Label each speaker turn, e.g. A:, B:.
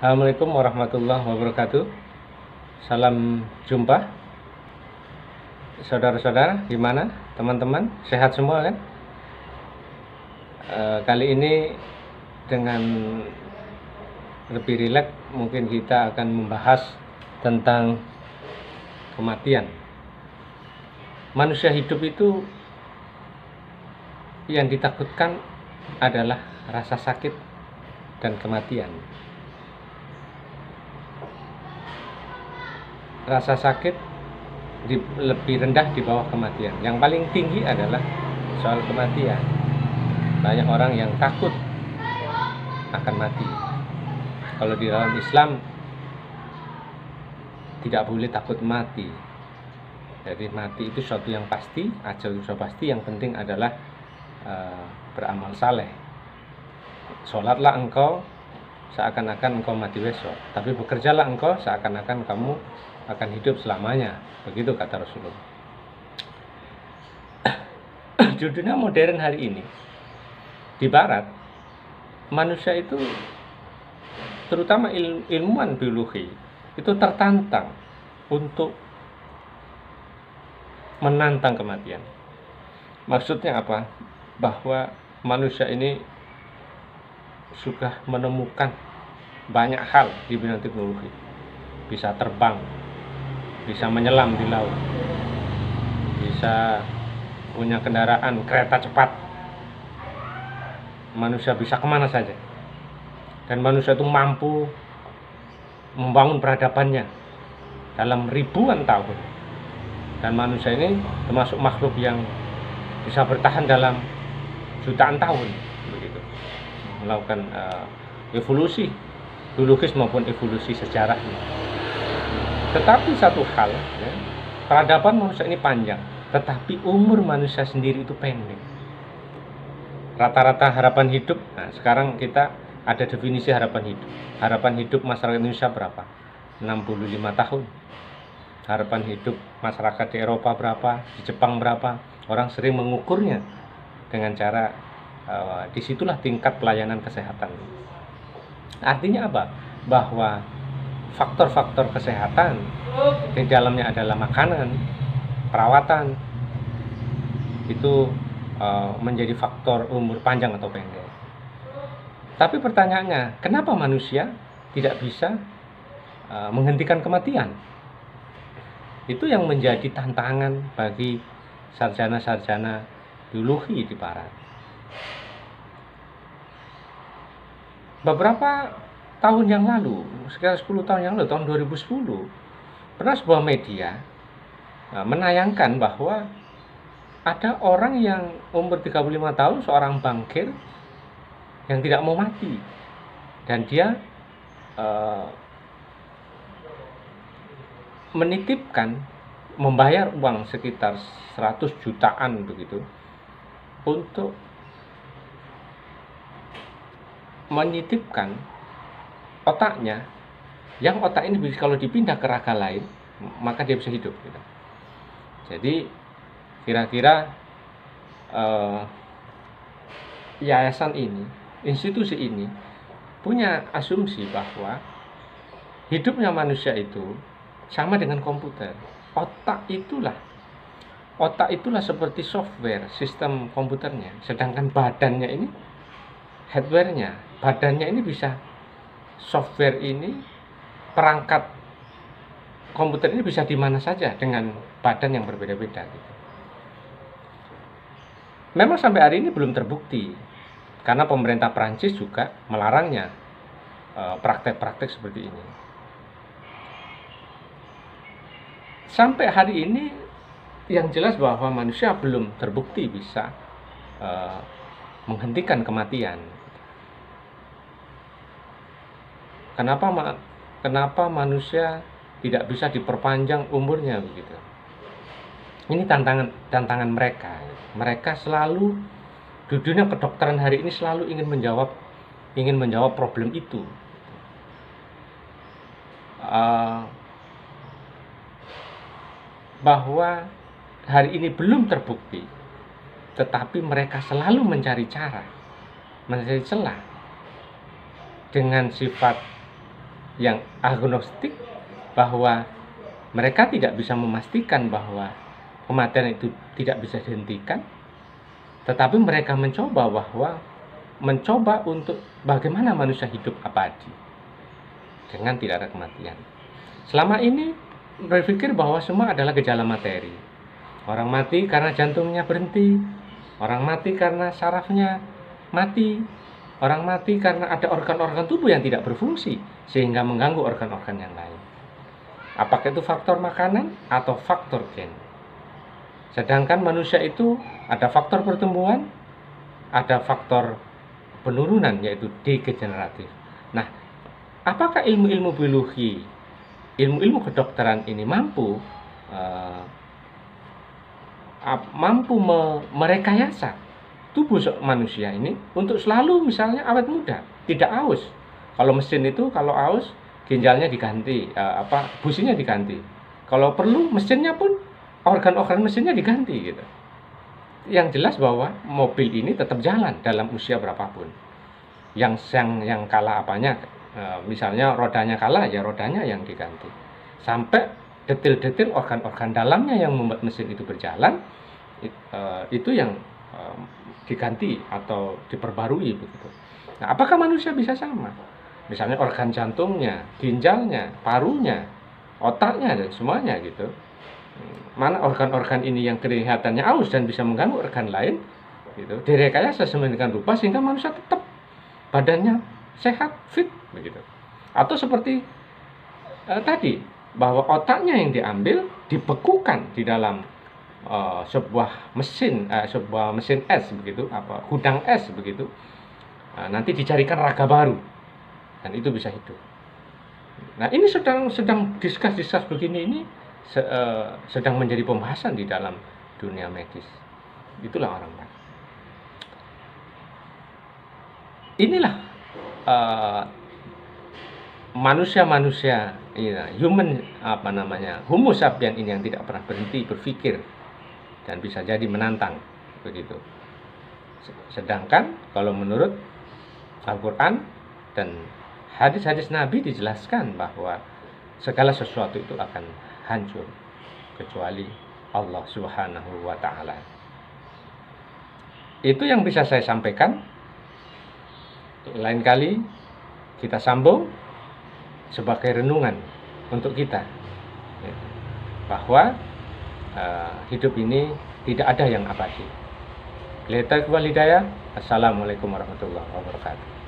A: Assalamualaikum warahmatullahi wabarakatuh. Salam jumpa, saudara-saudara. Gimana, teman-teman? Sehat semua kan? Kali ini dengan lebih rileks, mungkin kita akan membahas tentang kematian. Manusia hidup itu yang ditakutkan adalah rasa sakit dan kematian. Rasa sakit lebih rendah di bawah kematian. Yang paling tinggi adalah soal kematian. Banyak orang yang takut akan mati. Kalau di dalam Islam tidak boleh takut mati. Jadi mati itu sesuatu yang pasti, ajal itu sudah pasti. Yang penting adalah beramal saleh. Sholatlah engkau seakan-akan engkau mati besok, tapi bekerjalah engkau seakan-akan kamu akan hidup selamanya. Begitu kata Rasulullah. Di dunia modern hari ini, di barat, manusia itu, terutama ilmuwan biologi, itu tertantang untuk menantang kematian. Maksudnya apa? Bahwa manusia ini sudah menemukan banyak hal di bidang teknologi. Bisa terbang, bisa menyelam di laut, bisa punya kendaraan kereta cepat. Manusia bisa kemana saja. Dan manusia itu mampu membangun peradabannya dalam ribuan tahun. Dan manusia ini termasuk makhluk yang bisa bertahan dalam jutaan tahun, begitu, melakukan evolusi biologis maupun evolusi sejarahnya. Tetapi satu hal, ya, peradaban manusia ini panjang, tetapi umur manusia sendiri itu pendek. Rata-rata harapan hidup, nah sekarang kita ada definisi harapan hidup. Harapan hidup masyarakat Indonesia berapa? 65 tahun. Harapan hidup masyarakat di Eropa berapa? Di Jepang berapa? Orang sering mengukurnya dengan cara disitulah tingkat pelayanan kesehatan. Artinya apa? Bahwa faktor-faktor kesehatan di dalamnya adalah makanan, perawatan, itu menjadi faktor umur panjang atau pendek. Tapi pertanyaannya, kenapa manusia tidak bisa menghentikan kematian? Itu yang menjadi tantangan bagi sarjana-sarjana biologi di barat. Beberapa tahun yang lalu, sekitar 10 tahun yang lalu, tahun 2010, pernah sebuah media menayangkan bahwa ada orang yang umur 35 tahun, seorang bankir yang tidak mau mati. Dan dia menitipkan, membayar uang sekitar 100 jutaan begitu, untuk menitipkan otaknya, yang otak ini kalau dipindah ke raga lain, maka dia bisa hidup, gitu. Jadi kira-kira yayasan ini, institusi ini punya asumsi bahwa hidupnya manusia itu sama dengan komputer. Otak itulah seperti software, sistem komputernya, sedangkan badannya ini hardware-nya. Badannya ini bisa, software ini, perangkat komputer ini bisa di mana saja dengan badan yang berbeda-beda, gitu. Memang sampai hari ini belum terbukti, karena pemerintah Prancis juga melarangnya praktek-praktek seperti ini. Sampai hari ini yang jelas bahwa manusia belum terbukti bisa menghentikan kematian. Kenapa manusia tidak bisa diperpanjang umurnya, begitu? Ini tantangan mereka. Mereka selalu di dunia kedokteran hari ini selalu ingin menjawab problem itu. Bahwa hari ini belum terbukti, tetapi mereka selalu mencari cara, mencari celah dengan sifat yang agnostik bahwa mereka tidak bisa memastikan bahwa kematian itu tidak bisa dihentikan, tetapi mereka mencoba untuk bagaimana manusia hidup abadi dengan tidak ada kematian. Selama ini berpikir bahwa semua adalah gejala materi. Orang mati karena jantungnya berhenti, orang mati karena sarafnya mati, orang mati karena ada organ-organ tubuh yang tidak berfungsi sehingga mengganggu organ-organ yang lain. Apakah itu faktor makanan atau faktor gen? Sedangkan manusia itu ada faktor pertumbuhan, ada faktor penurunan yaitu degeneratif. Nah, apakah ilmu-ilmu biologi, ilmu-ilmu kedokteran ini mampu merekayasa tubuh manusia ini untuk selalu misalnya awet muda, tidak aus? Kalau mesin itu kalau aus, ginjalnya diganti, businya diganti. Kalau perlu mesinnya pun organ-organ mesinnya diganti gitu. Yang jelas bahwa mobil ini tetap jalan dalam usia berapapun. Yang kalah apanya, misalnya rodanya kalah, ya rodanya yang diganti. Sampai detil-detil organ-organ dalamnya yang membuat mesin itu berjalan, itu yang diganti atau diperbarui begitu. Nah, apakah manusia bisa sama? Misalnya organ jantungnya, ginjalnya, parunya, otaknya dan semuanya gitu. Mana organ-organ ini yang kelihatannya aus dan bisa mengganggu organ lain gitu, direkayasa sedemikian rupa sehingga manusia tetap badannya sehat, fit begitu. Atau seperti tadi bahwa otaknya yang diambil dibekukan di dalam sebuah mesin es begitu, gudang es begitu. Nanti dicarikan raga baru dan itu bisa hidup. Nah, ini sedang diskus begini ini sedang menjadi pembahasan di dalam dunia medis. Itulah orang baik. Inilah manusia-manusia, Homo sapiens ini yang tidak pernah berhenti berpikir dan bisa jadi menantang begitu. Sedangkan kalau menurut Al-Quran dan hadis-hadis Nabi dijelaskan bahwa segala sesuatu itu akan hancur kecuali Allah Subhanahu wa Ta'ala. Itu yang bisa saya sampaikan. Lain kali kita sambung sebagai renungan untuk kita bahwa hidup ini tidak ada yang abadi. Assalamualaikum warahmatullahi wabarakatuh.